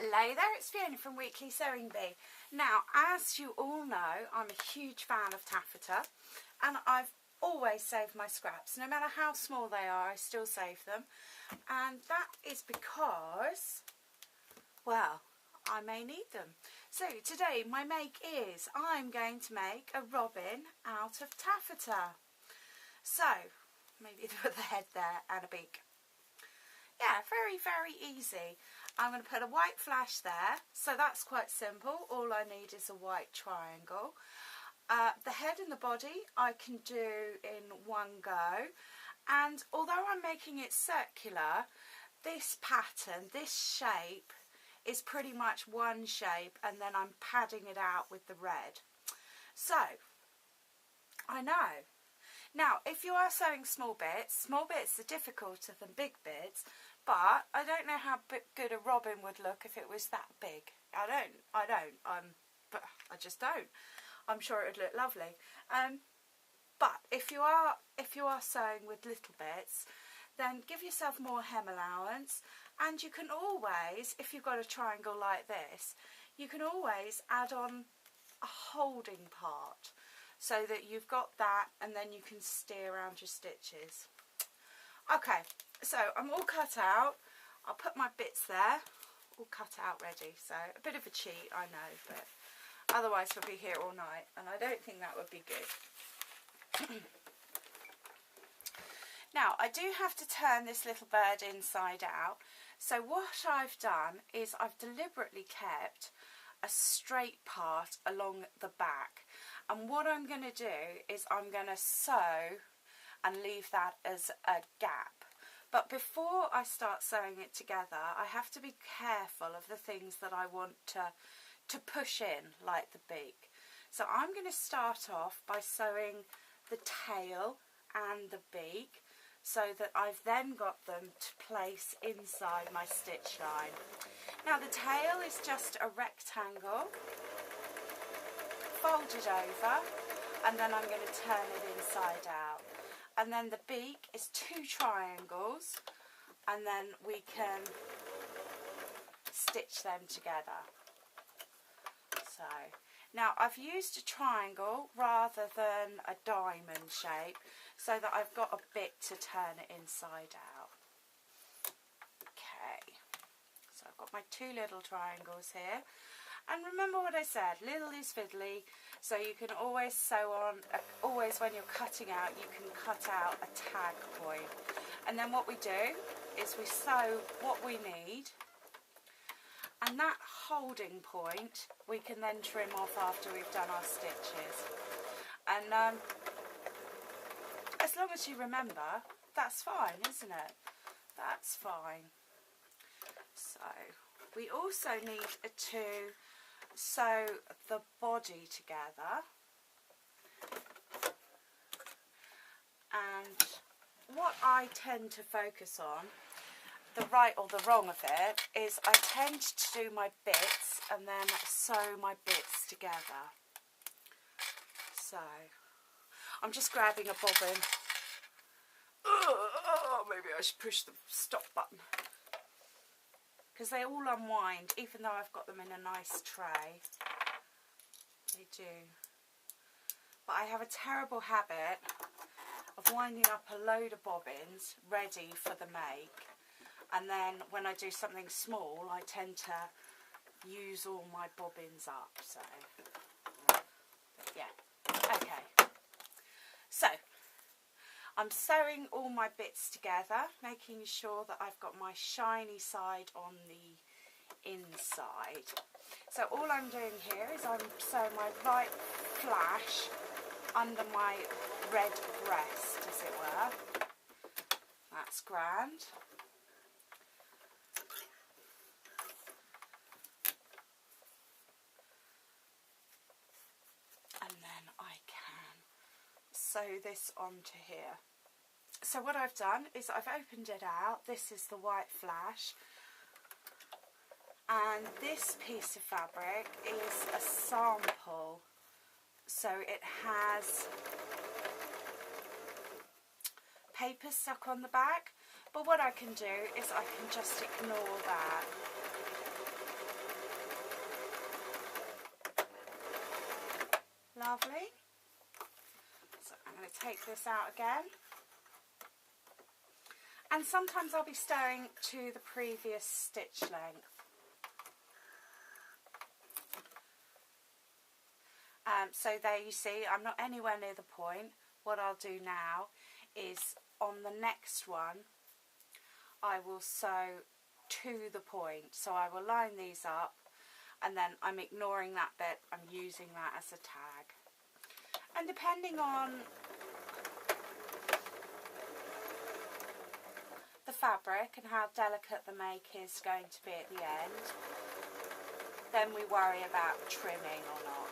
Hello there, it's Fiona from Weekly Sewing Bee. Now, as you all know, I'm a huge fan of taffeta, and I've always saved my scraps. No matter how small they are, I still save them. And that is because, well, I may need them. So today my make is, I'm going to make a robin out of taffeta. So, maybe put the head there and a beak. Yeah, very, very easy. I'm going to put a white flash there, so that's quite simple. All I need is a white triangle. The head and the body I can do in one go, and although I'm making it circular, this pattern, this shape is pretty much one shape, and then I'm padding it out with the red. So, I know. Now, if you are sewing small bits are difficulter than big bits, but I don't know how good a robin would look if it was that big. But I just don't. I'm sure it would look lovely. But if you are sewing with little bits, then give yourself more hem allowance, and you can always, if you've got a triangle like this, you can always add on a holding part, so that you've got that, and then you can steer around your stitches. Okay, so I'm all cut out. I'll put my bits there, all cut out ready. So a bit of a cheat, I know, but otherwise we'll be here all night, and I don't think that would be good. Now, I do have to turn this little bird inside out. So what I've done is I've deliberately kept a straight part along the back. And what I'm going to do is I'm going to sew and leave that as a gap. But before I start sewing it together, I have to be careful of the things that I want to push in, like the beak. So I'm going to start off by sewing the tail and the beak, so that I've then got them to place inside my stitch line. Now the tail is just a rectangle, folded over, and then I'm going to turn it inside out. And then the beak is 2 triangles, and then we can stitch them together. So now I've used a triangle rather than a diamond shape, so that I've got a bit to turn it inside out. Okay, so I've got my 2 little triangles here. And remember what I said, little is fiddly, so you can always sew on, always when you're cutting out, you can cut out a tag point. And then what we do is we sew what we need, and that holding point we can then trim off after we've done our stitches. And as long as you remember, that's fine, isn't it? That's fine. So we also need to sew the body together, and what I tend to focus on, the right or the wrong of it, is I tend to do my bits and then sew my bits together. So I'm just grabbing a bobbin. Oh, maybe I should push the stop button, because they all unwind, even though I've got them in a nice tray. They do. But I have a terrible habit of winding up a load of bobbins ready for the make, and then when I do something small, I tend to use all my bobbins up. So, but yeah, okay. So I'm sewing all my bits together, making sure that I've got my shiny side on the inside. So all I'm doing here is I'm sewing my right flash under my red breast, as it were. That's grand. And then I can sew this onto here. So what I've done is I've opened it out. This is the white flash, and this piece of fabric is a sample, so it has paper stuck on the back, but what I can do is I can just ignore that Lovely. So I'm going to take this out again. And sometimes I'll be sewing to the previous stitch length. So there you see, I'm not anywhere near the point. What I'll do now is on the next one, I will sew to the point. So I will line these up, and then I'm ignoring that bit, I'm using that as a tag. And depending on the fabric and how delicate the make is going to be at the end, then we worry about trimming or not.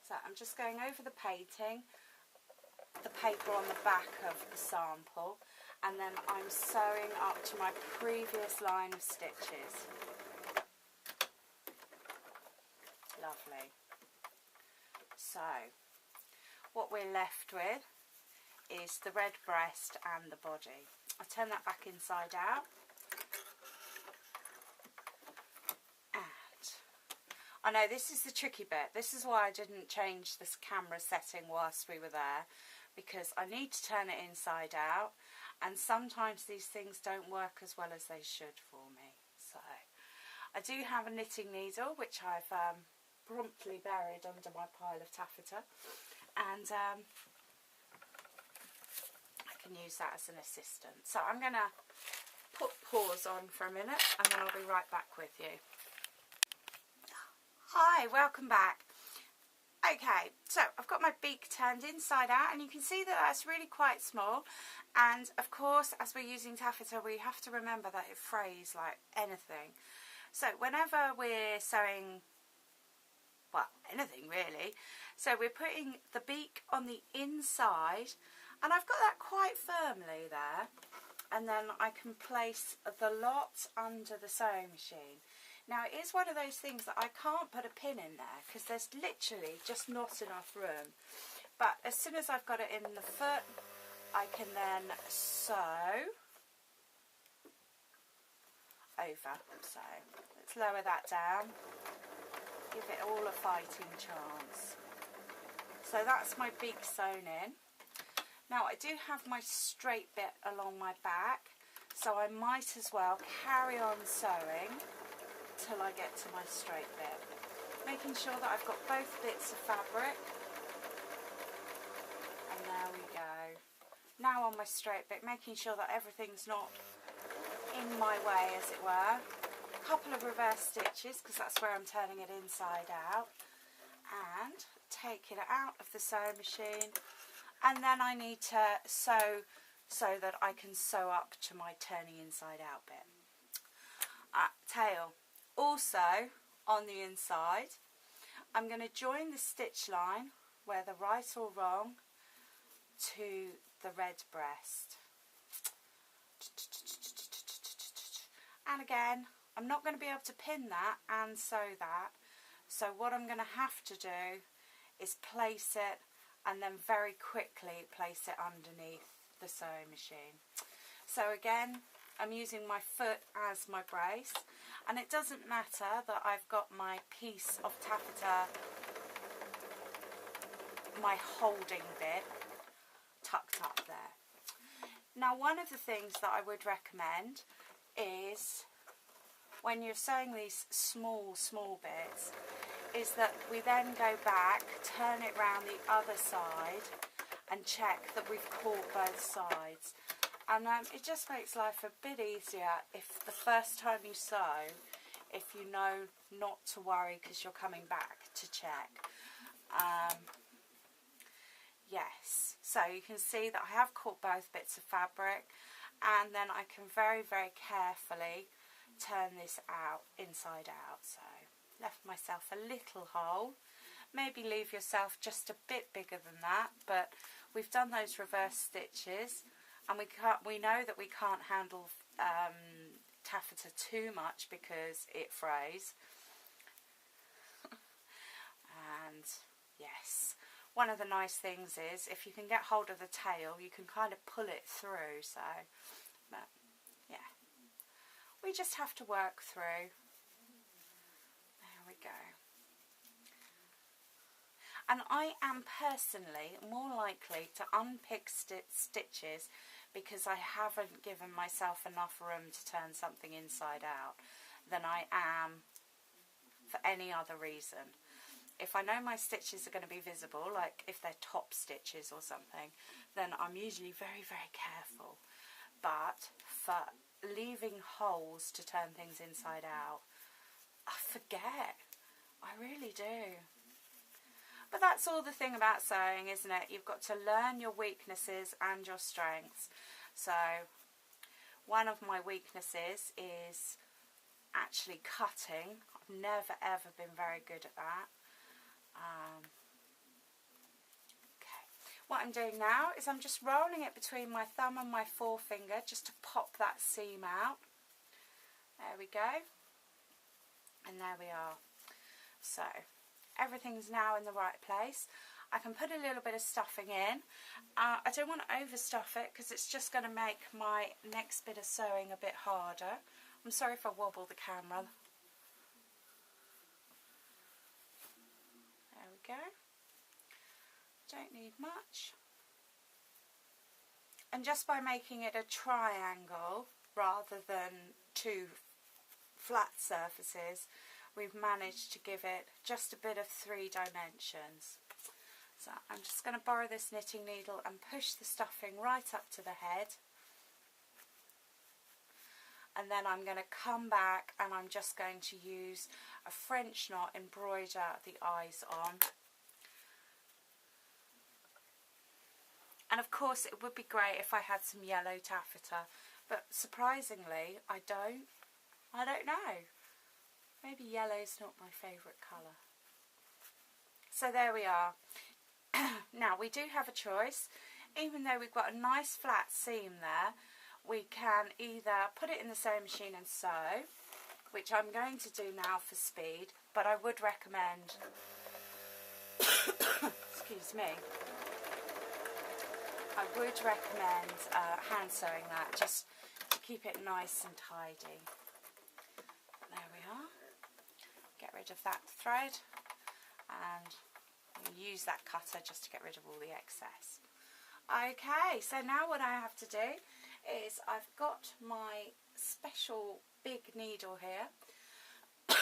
So I'm just going over the painting, the paper on the back of the sample, and then I'm sewing up to my previous line of stitches. Lovely. So what we're left with is the red breast and the body. I'll turn that back inside out. I know this is the tricky bit. This is why I didn't change this camera setting whilst we were there, because I need to turn it inside out, and sometimes these things don't work as well as they should for me. So I do have a knitting needle which I've promptly buried under my pile of taffeta, and I can use that as an assistant. So I'm going to put pause on for a minute, and then I'll be right back with you. Hi, welcome back. Okay, so I've got my beak turned inside out, and you can see that that's really quite small, and of course as we're using taffeta we have to remember that it frays like anything. So whenever we're sewing, well, anything really, so we're putting the beak on the inside, and I've got that quite firmly there, and then I can place the lot under the sewing machine. Now it is one of those things that I can't put a pin in there because there's literally just not enough room. But as soon as I've got it in the foot, I can then sew over. So let's lower that down, give it all a fighting chance. So that's my beak sewn in. Now I do have my straight bit along my back, so I might as well carry on sewing till I get to my straight bit, making sure that I've got both bits of fabric. And there we go. Now on my straight bit, making sure that everything's not in my way, as it were. A couple of reverse stitches because that's where I'm turning it inside out, and taking it out of the sewing machine, and then I need to sew so that I can sew up to my turning inside out bit. Tail. Also, on the inside, I'm going to join the stitch line, whether right or wrong, to the red breast. And again, I'm not going to be able to pin that and sew that. So what I'm going to have to do is place it and then very quickly place it underneath the sewing machine. So again, I'm using my foot as my brace, and it doesn't matter that I've got my piece of taffeta, my holding bit, tucked up there. Now one of the things that I would recommend is, when you're sewing these small bits, is that we then go back, turn it round the other side and check that we've caught both sides. And it just makes life a bit easier if the first time you sew, if you know not to worry because you're coming back to check. Yes, so you can see that I have caught both bits of fabric, and then I can very, very carefully turn this out, inside out. So left myself a little hole. Maybe leave yourself just a bit bigger than that, but we've done those reverse stitches, and we know that we can't handle taffeta too much because it frays. And yes, one of the nice things is if you can get hold of the tail, you can kind of pull it through. So, but yeah, we just have to work through. There we go. And I am personally more likely to unpick stitches because I haven't given myself enough room to turn something inside out than I am for any other reason. If I know my stitches are going to be visible, like if they're top stitches or something, then I'm usually very, very careful. But for leaving holes to turn things inside out, I forget. I really do. But that's all the thing about sewing, isn't it? You've got to learn your weaknesses and your strengths. So one of my weaknesses is actually cutting. I've never ever been very good at that. Okay. What I'm doing now is I'm just rolling it between my thumb and my forefinger just to pop that seam out. There we go. And there we are. So everything's now in the right place. I can put a little bit of stuffing in. I don't want to overstuff it because it's just going to make my next bit of sewing a bit harder. I'm sorry if I wobble the camera. There we go. Don't need much. And just by making it a triangle rather than two flat surfaces, we've managed to give it just a bit of 3 dimensions. So I'm just going to borrow this knitting needle and push the stuffing right up to the head. And then I'm going to come back and I'm just going to use a French knot, embroider the eyes on. And of course it would be great if I had some yellow taffeta, but surprisingly I don't know. Maybe yellow's not my favourite colour. So there we are. Now we do have a choice. Even though we've got a nice flat seam there, we can either put it in the sewing machine and sew, which I'm going to do now for speed, but I would recommend excuse me, I would recommend hand sewing that just to keep it nice and tidy. There we are. Get rid of that thread and use that cutter just to get rid of all the excess. Okay, so now what I have to do is I've got my special big needle here. And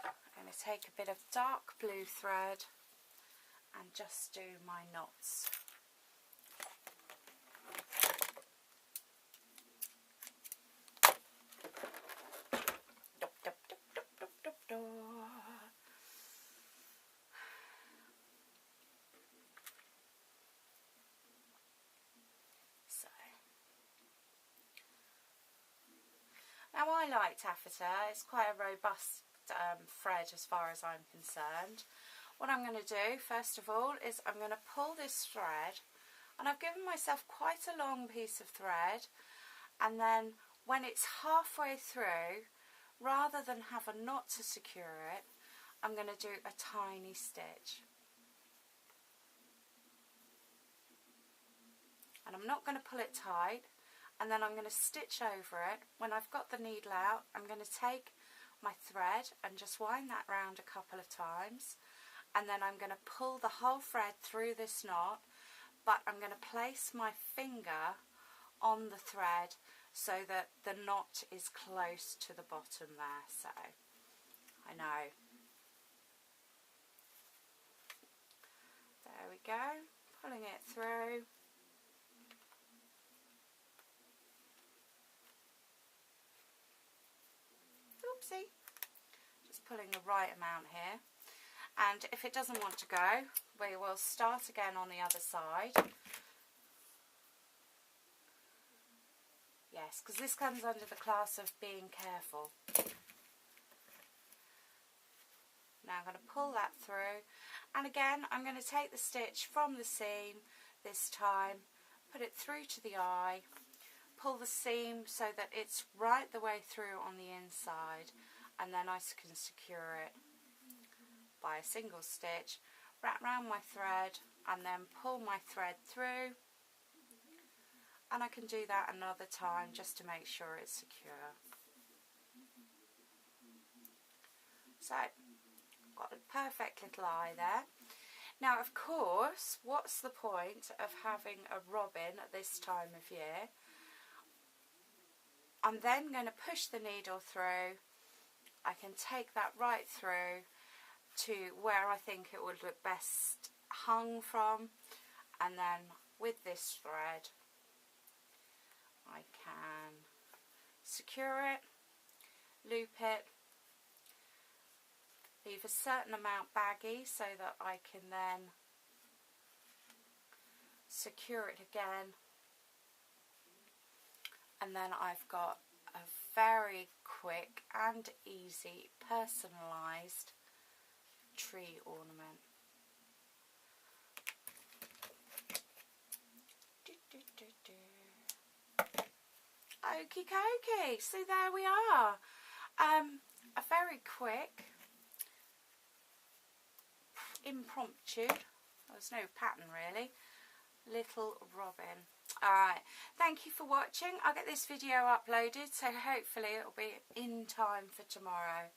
I'm going to take a bit of dark blue thread and just do my knots. Now I like taffeta, it's quite a robust thread as far as I'm concerned. What I'm going to do first of all is I'm going to pull this thread, and I've given myself quite a long piece of thread, and then when it's halfway through, rather than have a knot to secure it, I'm going to do a tiny stitch. And I'm not going to pull it tight. And then I'm going to stitch over it. When I've got the needle out, I'm going to take my thread and just wind that round a couple of times, and then I'm going to pull the whole thread through this knot, but I'm going to place my finger on the thread so that the knot is close to the bottom there. So I know. There we go, pulling it through. Oopsie. Just pulling the right amount here. And if it doesn't want to go, we will start again on the other side. Yes, because this comes under the class of being careful. Now I'm going to pull that through, and again I'm going to take the stitch from the seam this time, put it through to the eye, pull the seam so that it's right the way through on the inside, and then I can secure it by a single stitch, wrap round my thread and then pull my thread through, and I can do that another time just to make sure it's secure. So, got a perfect little eye there. Now, of course, what's the point of having a robin at this time of year? I'm then going to push the needle through. I can take that right through to where I think it would look best hung from, and then with this thread I can secure it, loop it, leave a certain amount baggy so that I can then secure it again, and then I've got a very quick and easy personalised tree ornament. Okie dokie, so there we are. A very quick, impromptu, there's no pattern really, little robin. Alright, thank you for watching. I'll get this video uploaded, so hopefully it'll be in time for tomorrow.